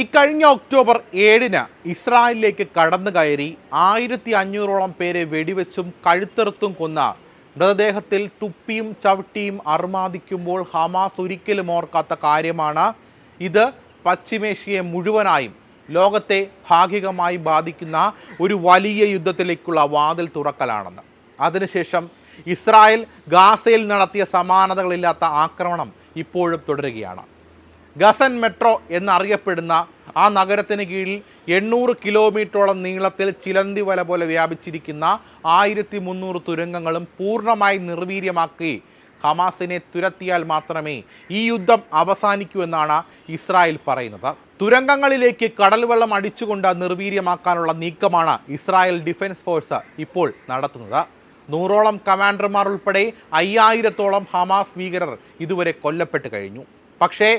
ഇക്കഴിഞ്ഞ ഒക്ടോബർ 7-ന് ഇസ്രായേലിലേക്ക് കടന്നു കയറി 1500ഓളം പേരെ വെടിവെച്ചും കഴുത്തെറുത്തും കൊന്ന മൃതദേഹത്തിൽ തുപ്പിയും ചവിട്ടിയും അർമാദിക്കുമ്പോൾ ഹമാസ് ഒരിക്കലും ഓർക്കാത്ത കാര്യമാണ് ഇത് പശ്ചിമേഷ്യയെ മുഴുവനായും ലോകത്തെ ഭാഗികമായി ബാധിക്കുന്ന ഒരു വലിയ യുദ്ധത്തിലേക്കുള്ള വാതിൽ തുറക്കലാണെന്ന്. അതിനുശേഷം ഇസ്രായേൽ ഗാസയിൽ നടത്തിയ സമാനതകളില്ലാത്ത ആക്രമണം ഇപ്പോഴും തുടരുകയാണ്. ഗസൻ മെട്രോ എന്നറിയപ്പെടുന്ന ആ നഗരത്തിന് കീഴിൽ 800 കിലോമീറ്ററോളം നീളത്തിൽ ചിലന്തി വല പോലെ വ്യാപിച്ചിരിക്കുന്ന 1300 തുരങ്കങ്ങളും പൂർണ്ണമായി നിർവീര്യമാക്കി ഹമാസിനെ തുരത്തിയാൽ മാത്രമേ ഈ യുദ്ധം അവസാനിക്കൂ എന്നാണ് ഇസ്രായേൽ പറയുന്നത്. തുരങ്കങ്ങളിലേക്ക് കടൽ വെള്ളം അടിച്ചുകൊണ്ട് നിർവീര്യമാക്കാനുള്ള നീക്കമാണ് ഇസ്രായേൽ ഡിഫൻസ് ഫോഴ്സ് ഇപ്പോൾ നടത്തുന്നത്. 100ഓളം കമാൻഡർമാർ ഉൾപ്പെടെ 5000ഓളം ഹമാസ് ഭീകരർ ഇതുവരെ കൊല്ലപ്പെട്ട് കഴിഞ്ഞു. പക്ഷേ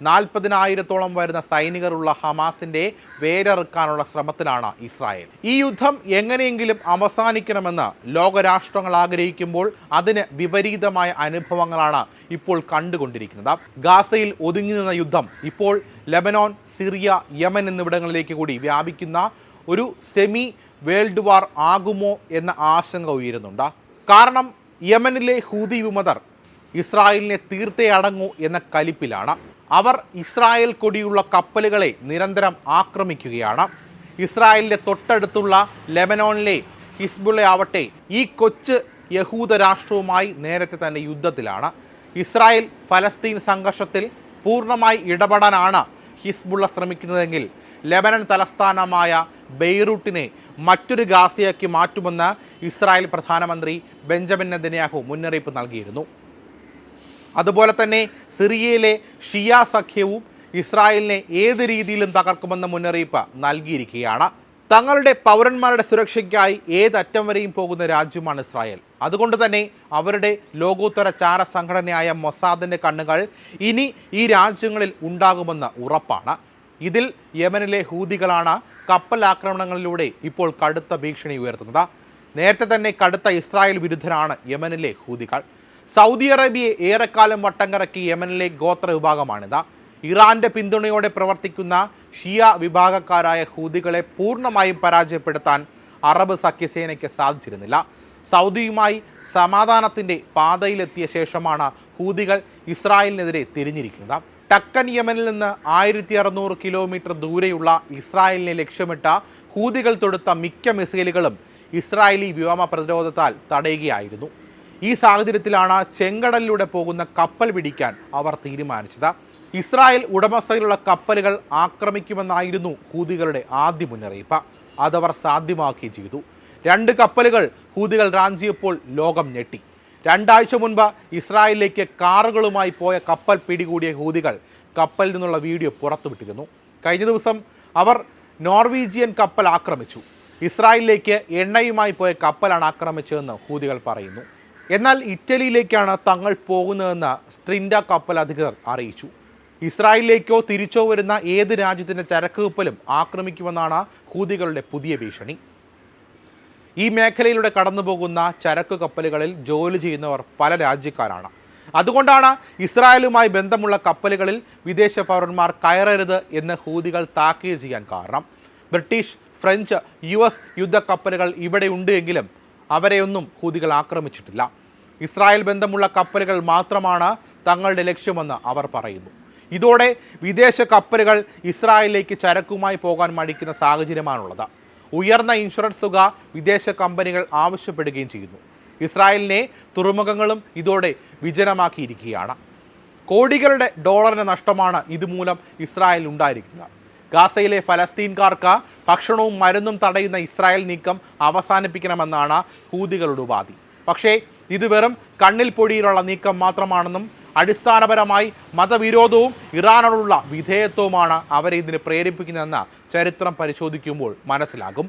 40,000ഓളം വരുന്ന സൈനികരുള്ള ഹമാസിന്റെ വേരറുക്കാനുള്ള ശ്രമത്തിലാണ് ഇസ്രായേൽ. ഈ യുദ്ധം എങ്ങനെയെങ്കിലും അവസാനിക്കണമെന്ന് ലോകരാഷ്ട്രങ്ങൾ ആഗ്രഹിക്കുമ്പോൾ അതിന് വിപരീതമായ അനുഭവങ്ങളാണ് ഇപ്പോൾ കണ്ടുകൊണ്ടിരിക്കുന്നത്. ഗാസയിൽ ഒതുങ്ങി നിന്ന യുദ്ധം ഇപ്പോൾ ലെബനോൻ, സിറിയ, യമൻ എന്നിവിടങ്ങളിലേക്ക് കൂടി വ്യാപിക്കുന്ന ഒരു സെമി വേൾഡ് വാർ ആകുമോ എന്ന ആശങ്ക ഉയരുന്നുണ്ട്. കാരണം യമനിലെ ഹൂതി വിമതർ ഇസ്രായേലിനെ തീർത്തേ അടങ്ങൂ എന്ന കലിപ്പിലാണ്. അവർ ഇസ്രായേൽ കൊടിയുള്ള കപ്പലുകളെ നിരന്തരം ആക്രമിക്കുകയാണ്. ഇസ്രായേലിൻ്റെ തൊട്ടടുത്തുള്ള ലെബനോണിലെ ഹിസ്ബുള്ള ആവട്ടെ ഈ കൊച്ചു യഹൂദ രാഷ്ട്രവുമായി നേരത്തെ തന്നെ യുദ്ധത്തിലാണ്. ഇസ്രായേൽ ഫലസ്തീൻ സംഘർഷത്തിൽ പൂർണ്ണമായി ഇടപെടാനാണ് ഹിസ്ബുള്ള ശ്രമിക്കുന്നതെങ്കിൽ ലെബനൻ തലസ്ഥാനമായ ബെയ്റൂട്ടിനെ മറ്റൊരു ഗാസയാക്കി മാറ്റുമെന്ന് ഇസ്രായേൽ പ്രധാനമന്ത്രി ബെഞ്ചമിൻ നെതന്യാഹു മുന്നറിയിപ്പ് നൽകിയിരുന്നു. അതുപോലെ തന്നെ സിറിയയിലെ ഷിയ സഖ്യവും ഇസ്രായേലിനെ ഏത് രീതിയിലും തകർക്കുമെന്ന മുന്നറിയിപ്പ് നൽകിയിരിക്കുകയാണ്. തങ്ങളുടെ പൗരന്മാരുടെ സുരക്ഷയ്ക്കായി ഏതറ്റം വരെയും പോകുന്ന രാജ്യമാണ് ഇസ്രായേൽ. അതുകൊണ്ട് തന്നെ അവരുടെ ലോകോത്തര ചാര സംഘടനയായ മൊസാദിൻ്റെ കണ്ണുകൾ ഇനി ഈ രാജ്യങ്ങളിൽ ഉണ്ടാകുമെന്ന് ഉറപ്പാണ്. ഇതിൽ യമനിലെ ഹൂതികളാണ് കപ്പൽ ആക്രമണങ്ങളിലൂടെ ഇപ്പോൾ കടുത്ത ഭീഷണി ഉയർത്തുന്നത്. നേരത്തെ തന്നെ കടുത്ത ഇസ്രായേൽ വിരുദ്ധരാണ് യമനിലെ ഹൂതികൾ. സൗദി അറേബ്യയെ ഏറെക്കാലം വട്ടം കറക്കി യമനിലെ ഗോത്ര വിഭാഗമാണിത്. ഇറാന്റെ പിന്തുണയോടെ പ്രവർത്തിക്കുന്ന ഷിയ വിഭാഗക്കാരായ ഹൂതികളെ പൂർണ്ണമായും പരാജയപ്പെടുത്താൻ അറബ് സഖ്യസേനയ്ക്ക് സാധിച്ചിരുന്നില്ല. സൗദിയുമായി സമാധാനത്തിൻ്റെ പാതയിലെത്തിയ ശേഷമാണ് ഹൂതികൾ ഇസ്രായേലിനെതിരെ തിരിഞ്ഞിരിക്കുന്നത്. ടക്കൻ യമനിൽ നിന്ന് 1600 കിലോമീറ്റർ ദൂരെയുള്ള ഇസ്രായേലിനെ ലക്ഷ്യമിട്ട ഹൂതികൾ തൊടുത്ത മിക്ക മിസൈലുകളും ഇസ്രായേലി വ്യോമ പ്രതിരോധത്താൽ തടയുകയായിരുന്നു. ഈ സാഹചര്യത്തിലാണ് ചെങ്കടലിലൂടെ പോകുന്ന കപ്പൽ പിടിക്കാൻ അവർ തീരുമാനിച്ചത്. ഇസ്രായേൽ ഉടമസ്ഥയിലുള്ള കപ്പലുകൾ ആക്രമിക്കുമെന്നായിരുന്നു ഹൂതികളുടെ ആദ്യ മുന്നറിയിപ്പ്. അതവർ സാധ്യമാക്കുകയും ചെയ്തു. 2 കപ്പലുകൾ ഹൂതികൾ റാഞ്ചിയപ്പോൾ ലോകം ഞെട്ടി. 2 ആഴ്ച മുൻപ് ഇസ്രായേലിലേക്ക് കാറുകളുമായി പോയ കപ്പൽ പിടികൂടിയ ഹൂതികൾ കപ്പലിൽ നിന്നുള്ള വീഡിയോ പുറത്തുവിട്ടിരുന്നു. കഴിഞ്ഞ ദിവസം അവർ നോർവീജിയൻ കപ്പൽ ആക്രമിച്ചു. ഇസ്രായേലിലേക്ക് എണ്ണയുമായി പോയ കപ്പലാണ് ആക്രമിച്ചതെന്ന് ഹൂതികൾ പറയുന്നു. എന്നാൽ ഇറ്റലിയിലേക്കാണ് തങ്ങൾ പോകുന്നതെന്ന് സ്ട്രിൻഡ കപ്പൽ അധികൃതർ അറിയിച്ചു. ഇസ്രായേലിലേക്കോ തിരിച്ചോ വരുന്ന ഏത് രാജ്യത്തിൻ്റെ ചരക്ക് കപ്പലും ആക്രമിക്കുമെന്നാണ് ഹൂതികളുടെ പുതിയ ഭീഷണി. ഈ മേഖലയിലൂടെ കടന്നു പോകുന്ന ചരക്ക് കപ്പലുകളിൽ ജോലി ചെയ്യുന്നവർ പല രാജ്യക്കാരാണ്. അതുകൊണ്ടാണ് ഇസ്രായേലുമായി ബന്ധമുള്ള കപ്പലുകളിൽ വിദേശ പൗരന്മാർ കയറരുത് എന്ന് ഹൂതികൾ താക്കീത് ചെയ്യാൻ കാരണം. ബ്രിട്ടീഷ്, ഫ്രഞ്ച്, US യുദ്ധക്കപ്പലുകൾ ഇവിടെ ഉണ്ട് എങ്കിലും അവരെയൊന്നും ഹൂതികൾ ആക്രമിച്ചിട്ടില്ല. ഇസ്രായേൽ ബന്ധമുള്ള കപ്പലുകൾ മാത്രമാണ് തങ്ങളുടെ ലക്ഷ്യമെന്ന് അവർ പറയുന്നു. ഇതോടെ വിദേശ കപ്പലുകൾ ഇസ്രായേലിലേക്ക് ചരക്കുമായി പോകാൻ മടിക്കുന്ന സാഹചര്യമാണുള്ളത്. ഉയർന്ന ഇൻഷുറൻസ് തുക വിദേശ കമ്പനികൾ ആവശ്യപ്പെടുകയും ചെയ്യുന്നു. ഇസ്രായേലിനെ തുറമുഖങ്ങളും ഇതോടെ വിജനമാക്കിയിരിക്കുകയാണ്. കോടികളുടെ ഡോളറിന് നഷ്ടമാണ് ഇതുമൂലം ഇസ്രായേൽ ഉണ്ടായിരിക്കുന്നത്. ഗാസയിലെ ഫലസ്തീൻകാർക്ക് ഭക്ഷണവും മരുന്നും തടയുന്ന ഇസ്രായേൽ നീക്കം അവസാനിപ്പിക്കണമെന്നാണ് ഹൂതികളുടെ ഉപാധി. പക്ഷേ ഇത് വെറും കണ്ണിൽ പൊടിയിലുള്ള നീക്കം മാത്രമാണെന്നും അടിസ്ഥാനപരമായി മതവിരോധവും ഇറാനോടുള്ള വിധേയത്വവുമാണ് അവരെ ഇതിന് പ്രേരിപ്പിക്കുന്നതെന്ന് ചരിത്രം പരിശോധിക്കുമ്പോൾ മനസ്സിലാകും.